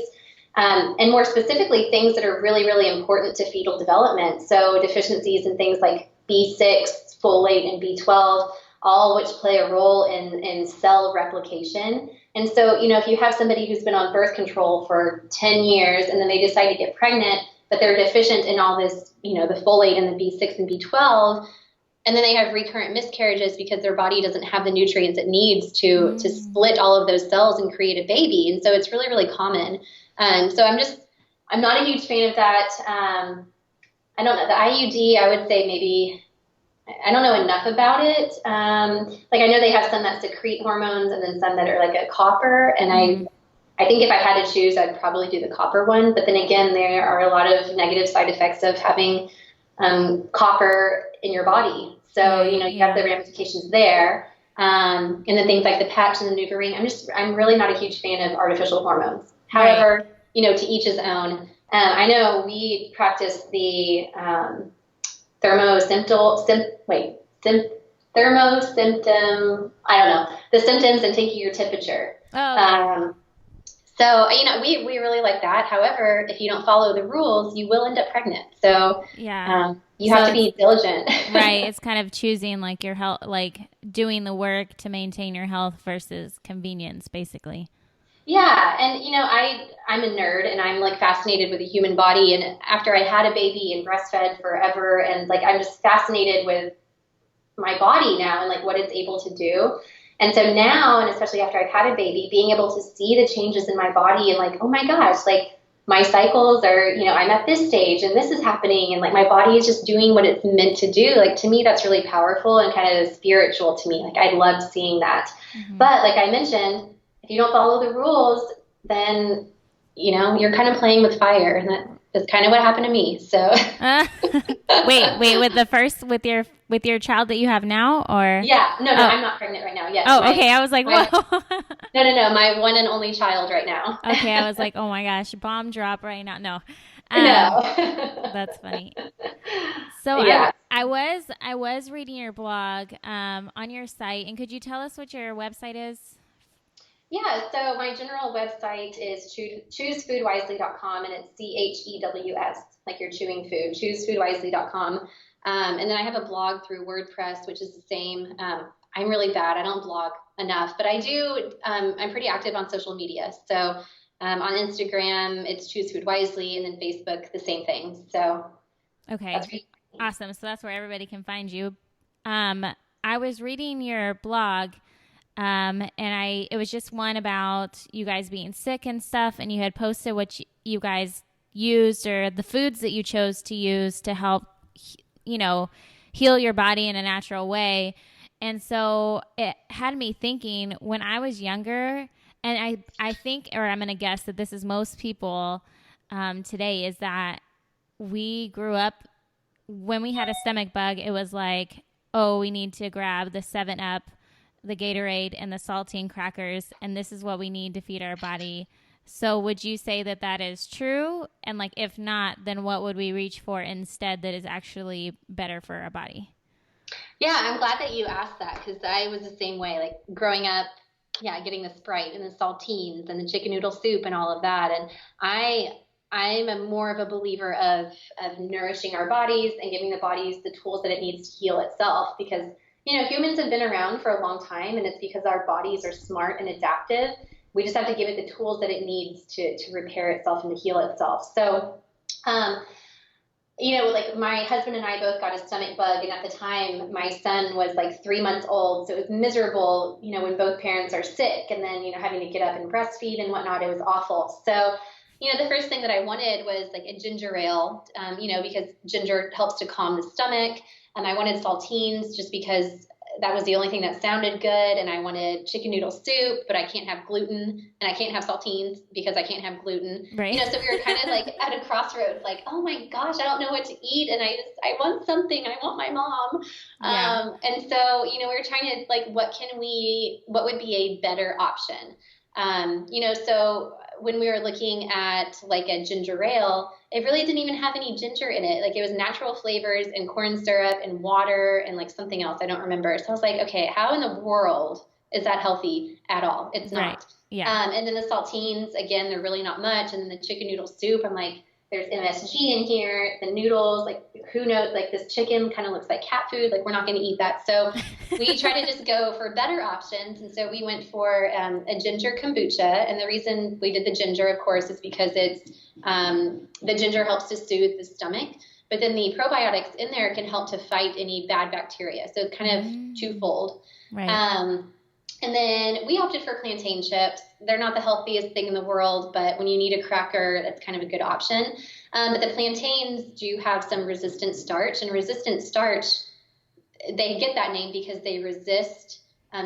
and more specifically, things that are really, really important to fetal development. So deficiencies in things like B6, folate, and B12, all which play a role in cell replication. And so, if you have somebody who's been on birth control for 10 years and then they decide to get pregnant, but they're deficient in all this, the folate and the B6 and B12, and then they have recurrent miscarriages because their body doesn't have the nutrients it needs to split all of those cells and create a baby. And so it's really, really common. So I'm not a huge fan of that. I don't know. The IUD, I would say maybe, I don't know enough about it. I know they have some that secrete hormones and then some that are like a copper. And I think if I had to choose, I'd probably do the copper one. But then again, there are a lot of negative side effects of having copper in your body. So, you have the ramifications there. And then things like the patch and the NuvaRing. I'm really not a huge fan of artificial hormones. However, to each his own. I know we practice the the symptoms and taking your temperature. So, we really like that. However, if you don't follow the rules, you will end up pregnant. So you have to be diligent. Right. It's kind of choosing your health, doing the work to maintain your health versus convenience, basically. Yeah. And, I'm a nerd and I'm fascinated with the human body. And after I had a baby and breastfed forever, and I'm just fascinated with my body now and what it's able to do. And so now, and especially after I've had a baby, being able to see the changes in my body and oh my gosh, my cycles are, I'm at this stage and this is happening and my body is just doing what it's meant to do. To me, that's really powerful and kind of spiritual to me. I love seeing that. Mm-hmm. But like I mentioned, if you don't follow the rules, then, you're kind of playing with fire, and that is kind of what happened to me. So Wait, with your child that you have now, or? Yeah, no, Oh, I'm not pregnant right now. Yes, oh, okay. I was like, my whoa. no, my one and only child right now. Okay, I was like, oh my gosh, bomb drop right now. No, um, No. that's funny. So Yeah. I was reading your blog on your site, and could you tell us what your website is? Yeah, so my general website is choosefoodwisely.com, and it's CHEWS, like you're chewing food, choosefoodwisely.com. And then I have a blog through WordPress, which is the same. I'm really bad. I don't blog enough, but I do. I'm pretty active on social media. So on Instagram, it's Choose Food Wisely, and then Facebook, the same thing. So Okay, that's pretty. awesome. So that's where everybody can find you. Um, I was reading your blog, and it was just one about you guys being sick and stuff, and you had posted what you guys used or the foods that you chose to use to help, you know, heal your body in a natural way. And so it had me thinking when I was younger, and I think, or I'm going to guess that this is most people today, is that we grew up when we had a stomach bug, it was like, oh, we need to grab the 7 Up, the Gatorade, and the saltine crackers, and this is what we need to feed our body. So would you say that that is true? And like, if not, then what would we reach for instead that is actually better for our body? Yeah, I'm glad that you asked that because I was the same way. Like growing up, yeah, getting the Sprite and the saltines and the chicken noodle soup and all of that. And I I'm a more of a believer of nourishing our bodies and giving the bodies the tools that it needs to heal itself because humans have been around for a long time and it's because our bodies are smart and adaptive. We just have to give it the tools that it needs to repair itself and to heal itself. So um, like my husband and I both got a stomach bug, and at the time, my son was like 3 months old, so it was miserable, when both parents are sick, and then, having to get up and breastfeed and whatnot. It was awful. So, the first thing that I wanted was like a ginger ale, because ginger helps to calm the stomach. And I wanted saltines just because that was the only thing that sounded good. And I wanted chicken noodle soup, but I can't have gluten, and I can't have saltines because I can't have gluten. Right. So we were kind of like at a crossroads, like, oh my gosh, I don't know what to eat. And I want something. I want my mom. Yeah. And so, we were trying to like, what would be a better option? So when we were looking at like a ginger ale, it really didn't even have any ginger in it. Like it was natural flavors and corn syrup and water and like something else. I don't remember. So I was like, okay, how in the world is that healthy at all? It's not. Right. Yeah. And then the saltines, again, they're really not much. And then the chicken noodle soup, I'm like, there's MSG in here, the noodles, like who knows, like this chicken kind of looks like cat food. Like we're not going to eat that. So we try to just go for better options. And so we went for a ginger kombucha. And the reason we did the ginger, of course, is because the ginger helps to soothe the stomach. But then the probiotics in there can help to fight any bad bacteria. So it's kind of twofold. Right. And then we opted for plantain chips. They're not the healthiest thing in the world, but when you need a cracker, that's kind of a good option. But the plantains do have some resistant starch, and resistant starch, they get that name because they resist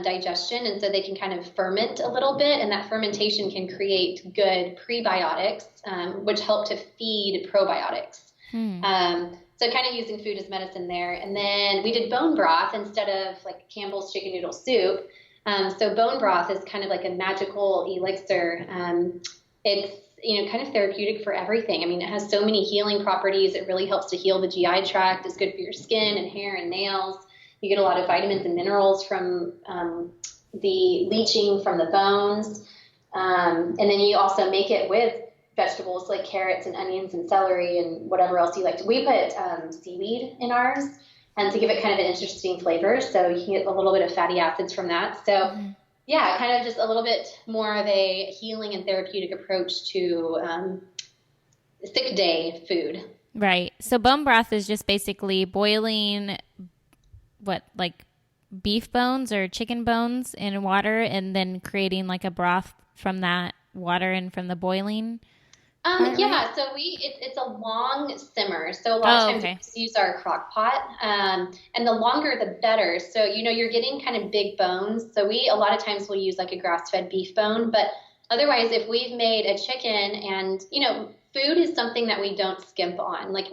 digestion, and so they can kind of ferment a little bit, and that fermentation can create good prebiotics, which help to feed probiotics. So kind of using food as medicine there. And then we did bone broth instead of like Campbell's chicken noodle soup. So bone broth is kind of like a magical elixir. It's, kind of therapeutic for everything. I mean, it has so many healing properties. It really helps to heal the GI tract. It's good for your skin and hair and nails. You get a lot of vitamins and minerals from the leaching from the bones. And then you also make it with vegetables like carrots and onions and celery and whatever else you like. We put seaweed in ours, and to give it kind of an interesting flavor. So you can get a little bit of fatty acids from that. So yeah, kind of just a little bit more of a healing and therapeutic approach to sick day food. Right. So bone broth is just basically boiling like beef bones or chicken bones in water and then creating like a broth from that water and from the boiling. Yeah, so it's a long simmer. So a lot of times we use our crock pot, and the longer the better. So, you're getting kind of big bones. So a lot of times we'll use like a grass-fed beef bone, but otherwise if we've made a chicken and, food is something that we don't skimp on, like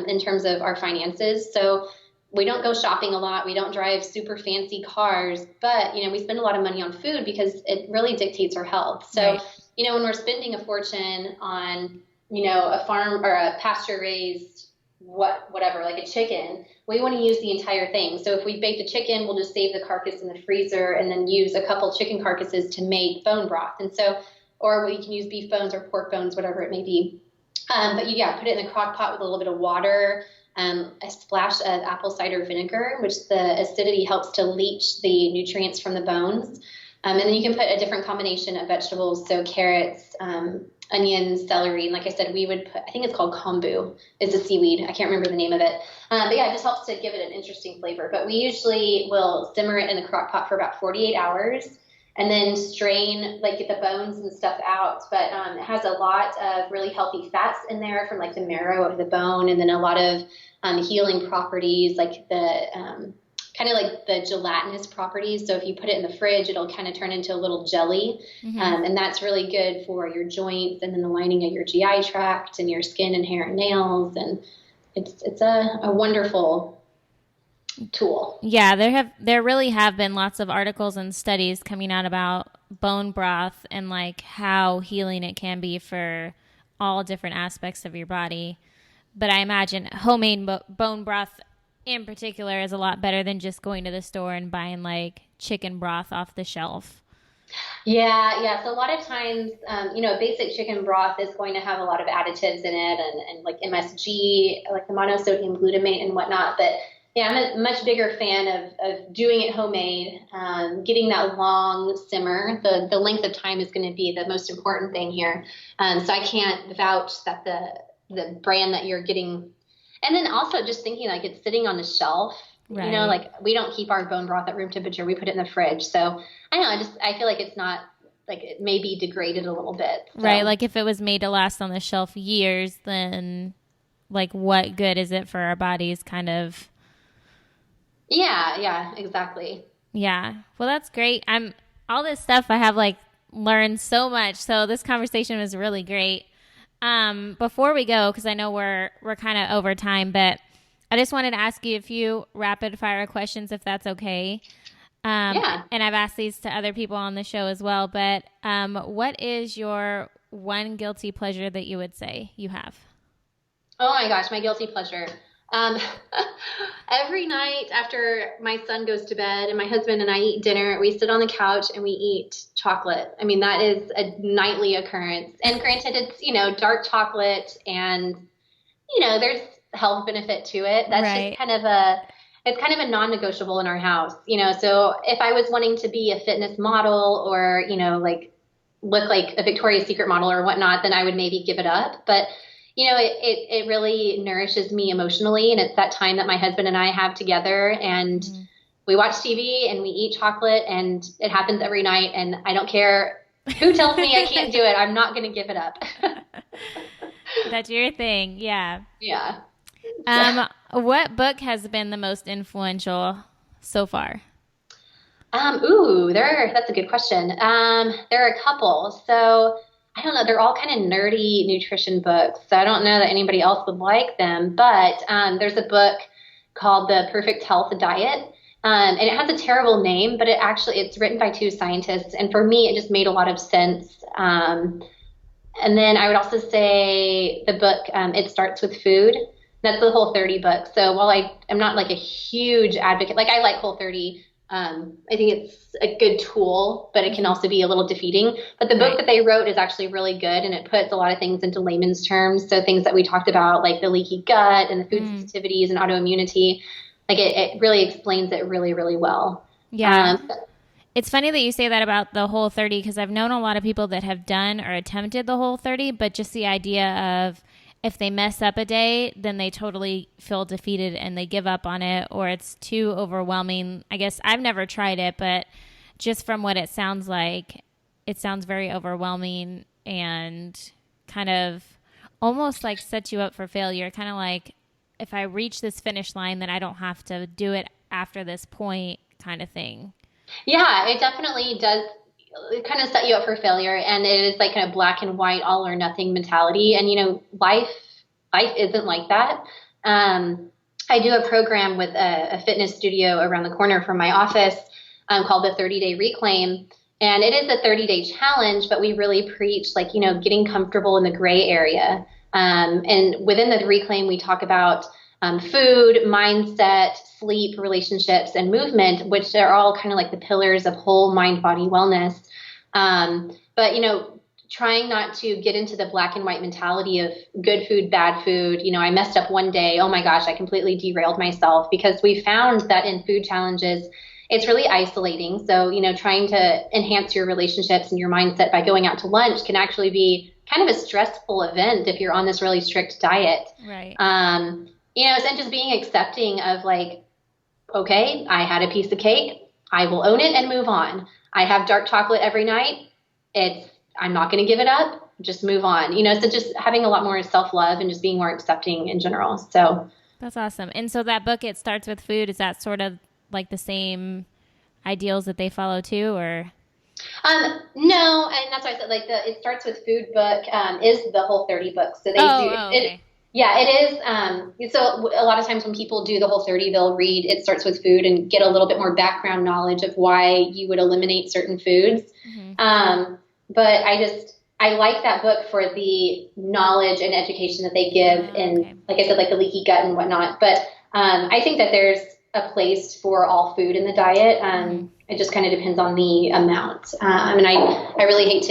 in terms of our finances. So we don't go shopping a lot. We don't drive super fancy cars, but we spend a lot of money on food because it really dictates our health. So, Right. when we're spending a fortune on, a farm or a pasture raised whatever, like a chicken, we want to use the entire thing. So if we bake the chicken, we'll just save the carcass in the freezer and then use a couple chicken carcasses to make bone broth. And so, or we can use beef bones or pork bones, whatever it may be. But put it in the crock pot with a little bit of water, a splash of apple cider vinegar, which the acidity helps to leach the nutrients from the bones. And then you can put a different combination of vegetables, so carrots, onions, celery. And like I said, we would put, I think it's called kombu, is a seaweed. I can't remember the name of it. But it just helps to give it an interesting flavor. But we usually will simmer it in the crock pot for about 48 hours and then strain, like get the bones and stuff out. But it has a lot of really healthy fats in there from like the marrow of the bone, and then a lot of healing properties, like the kind of like the gelatinous properties. So if you put it in the fridge, it'll kind of turn into a little jelly. And that's really good for your joints and then the lining of your GI tract and your skin and hair and nails. And it's a wonderful tool. Yeah, there really have been lots of articles and studies coming out about bone broth and like how healing it can be for all different aspects of your body. But I imagine homemade bone broth in particular is a lot better than just going to the store and buying like chicken broth off the shelf. Yeah. So a lot of times, basic chicken broth is going to have a lot of additives in it and like MSG, like the monosodium glutamate and whatnot. But yeah, I'm a much bigger fan of doing it homemade, getting that long simmer. The length of time is going to be the most important thing here. So I can't vouch that the brand that you're getting. And then also just thinking like it's sitting on the shelf, Right. like we don't keep our bone broth at room temperature. We put it in the fridge. So I don't know, I feel like it's not, like it may be degraded a little bit. So. Right. Like if it was made to last on the shelf years, then like what good is it for our bodies kind of? Yeah, exactly. Yeah. Well, that's great. All this stuff I have like learned so much. So this conversation was really great. Before we go, because I know we're kind of over time, but I just wanted to ask you a few rapid fire questions, if that's okay. Yeah. And I've asked these to other people on the show as well. But what is your one guilty pleasure that you would say you have? Oh my gosh, my guilty pleasure. Um, every night after my son goes to bed and my husband and I eat dinner, we sit on the couch and we eat chocolate. I mean, that is a nightly occurrence. And granted, it's, dark chocolate and, there's health benefit to it. That's Right. just it's kind of a non-negotiable in our house, so if I was wanting to be a fitness model or, like look like a Victoria's Secret model or whatnot, then I would maybe give it up. But it really nourishes me emotionally. And it's that time that my husband and I have together and we watch TV and we eat chocolate and it happens every night. And I don't care who tells me I can't do it. I'm not going to give it up. That's your thing. Yeah. Yeah. What book has been the most influential so far? That's a good question. There are a couple. So I don't know. They're all kind of nerdy nutrition books. So I don't know that anybody else would like them, but there's a book called The Perfect Health Diet. And it has a terrible name, but it's written by two scientists. And for me, it just made a lot of sense. And then I would also say the book, It Starts with Food. That's the Whole30 book. So while I'm not like a huge advocate, like I like Whole30, I think it's a good tool, but it can also be a little defeating. But the book that they wrote is actually really good, and it puts a lot of things into layman's terms. So things that we talked about, like the leaky gut and the food sensitivities and autoimmunity, like it really explains it really, really well. Yeah. It's funny that you say that about the Whole30 because I've known a lot of people that have done or attempted the Whole30, but just the idea of if they mess up a day, then they totally feel defeated and they give up on it, or it's too overwhelming. I guess I've never tried it, but just from what it sounds like, it sounds very overwhelming and kind of almost like sets you up for failure. Kind of like if I reach this finish line, then I don't have to do it after this point kind of thing. Yeah, it definitely does kind of set you up for failure. And it is like kind of black and white, all or nothing mentality. And, life isn't like that. I do a program with a fitness studio around the corner from my office called the 30-Day Reclaim. And it is a 30-day challenge, but we really preach getting comfortable in the gray area. And within the reclaim, we talk about food, mindset, sleep, relationships, and movement, which are all kind of like the pillars of whole mind, body wellness. But, trying not to get into the black and white mentality of good food, bad food. I messed up one day. Oh my gosh, I completely derailed myself, because we found that in food challenges, it's really isolating. So, trying to enhance your relationships and your mindset by going out to lunch can actually be kind of a stressful event if you're on this really strict diet. Right. And just being accepting of okay, I had a piece of cake. I will own it and move on. I have dark chocolate every night. I'm not going to give it up. Just move on. So just having a lot more self-love and just being more accepting in general. So that's awesome. And so that book, It Starts With Food, is that sort of like the same ideals that they follow too, or? No, and that's why I said It Starts With Food book is the Whole 30 book. So they okay. Yeah, it is. So a lot of times when people do the Whole 30, they'll read It Starts With Food and get a little bit more background knowledge of why you would eliminate certain foods. Mm-hmm. But I like that book for the knowledge and education that they give, and like I said, the leaky gut and whatnot. But I think that there's a place for all food in the diet. It just kind of depends on the amount. I really hate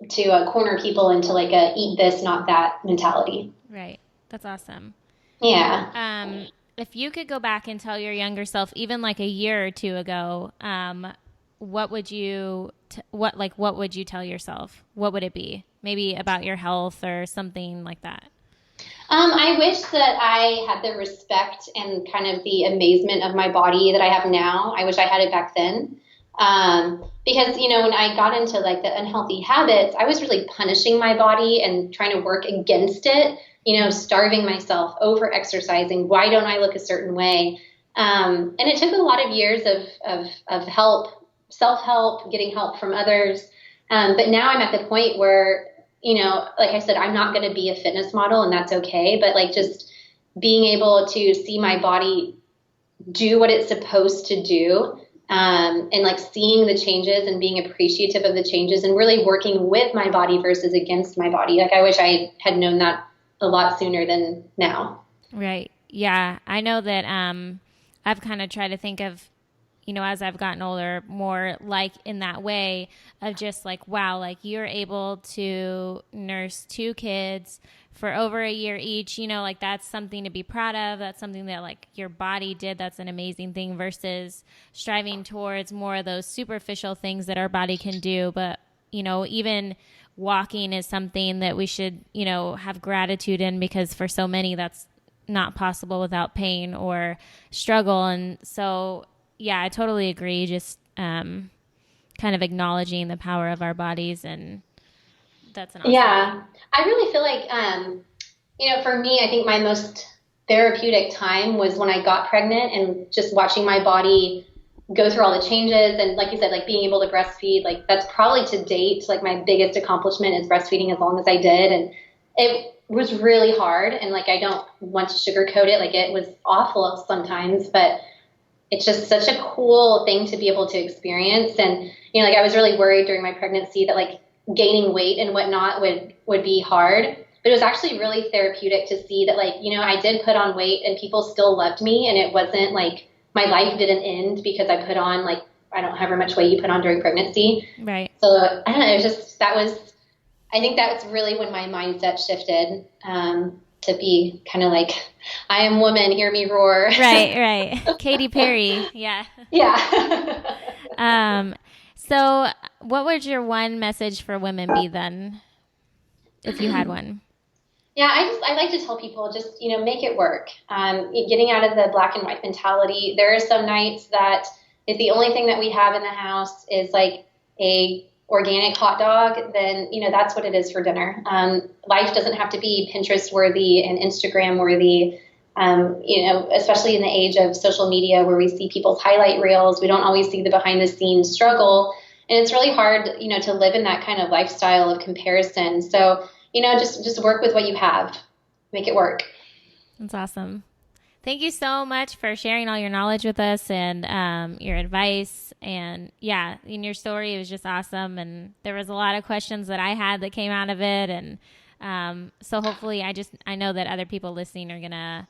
to corner people into a eat this, not that mentality. Right. That's awesome. Yeah. If you could go back and tell your younger self, even a year or two ago, what would you tell yourself? What would it be? Maybe about your health or something like that. I wish that I had the respect and kind of the amazement of my body that I have now. I wish I had it back then. Because, when I got into the unhealthy habits, I was really punishing my body and trying to work against it, starving myself, over exercising. Why don't I look a certain way? And it took a lot of years of help, self-help, getting help from others. But now I'm at the point where, like I said, I'm not going to be a fitness model, and that's okay. But just being able to see my body do what it's supposed to do, and seeing the changes and being appreciative of the changes and really working with my body versus against my body. I wish I had known that a lot sooner than now. Right. Yeah. I know that I've kind of tried to think of, as I've gotten older, more in that way of just wow, you're able to nurse 2 kids for over a year each, that's something to be proud of. That's something that your body did. That's an amazing thing, versus striving towards more of those superficial things that our body can do. But, even walking is something that we should, have gratitude in, because for so many that's not possible without pain or struggle. And so, yeah, I totally agree. Just kind of acknowledging the power of our bodies, and that's an awesome thing. I really feel for me, I think my most therapeutic time was when I got pregnant and just watching my body go through all the changes. And like you said, being able to breastfeed, that's probably to date, my biggest accomplishment is breastfeeding as long as I did. And it was really hard. And I don't want to sugarcoat it. It was awful sometimes, but it's just such a cool thing to be able to experience. And, I was really worried during my pregnancy that gaining weight and whatnot would be hard, but it was actually really therapeutic to see that I did put on weight and people still loved me. And it wasn't my life didn't end because I put on I don't know however much weight you put on during pregnancy. Right. So I don't know. It was just, I think that's really when my mindset shifted, to be kind of I am woman, hear me roar. Right. Katy Perry. Yeah. Yeah. So what would your one message for women be then, if you had one? Yeah, I like to tell people just, make it work. Getting out of the black and white mentality. There are some nights that if the only thing that we have in the house is a organic hot dog, then, that's what it is for dinner. Life doesn't have to be Pinterest worthy and Instagram worthy. Especially in the age of social media where we see people's highlight reels, we don't always see the behind the scenes struggle. And it's really hard, to live in that kind of lifestyle of comparison. So, just work with what you have, make it work. That's awesome. Thank you so much for sharing all your knowledge with us and your advice. And yeah, in your story, it was just awesome. And there was a lot of questions that I had that came out of it. And so hopefully I know that other people listening are going to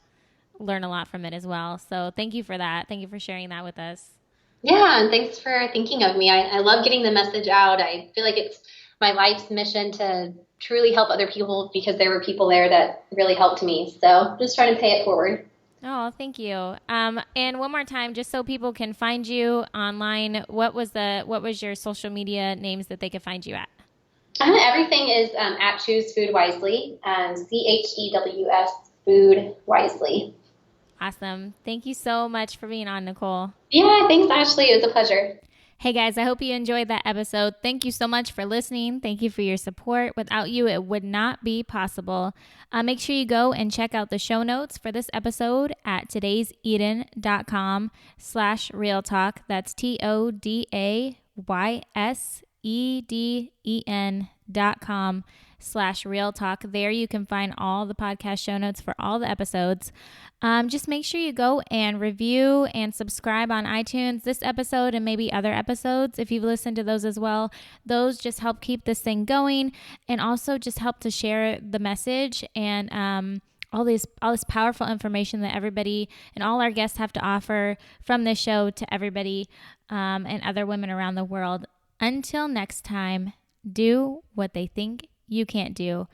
learn a lot from it as well. So thank you for that. Thank you for sharing that with us. Yeah, and thanks for thinking of me. I love getting the message out. I feel like it's my life's mission to truly help other people because there were people there that really helped me. So just trying to pay it forward. Oh, thank you. And one more time, just so people can find you online, what was your social media names that they could find you at? Everything is at Choose Food Wisely, CHEWS Food Wisely. Awesome. Thank you so much for being on, Nicole. Yeah, thanks, Ashley. It was a pleasure. Hey guys, I hope you enjoyed that episode. Thank you so much for listening. Thank you for your support. Without you, it would not be possible. Make sure you go and check out the show notes for this episode at today'seden.com/real talk. That's TODAYSEDEN.com/real talk. There you can find all the podcast show notes for all the episodes. Just make sure you go and review and subscribe on iTunes this episode and maybe other episodes if you've listened to those as well. Those just help keep this thing going and also just help to share the message and all this powerful information that everybody and all our guests have to offer from this show to everybody and other women around the world. Until next time, do what they think you can't do.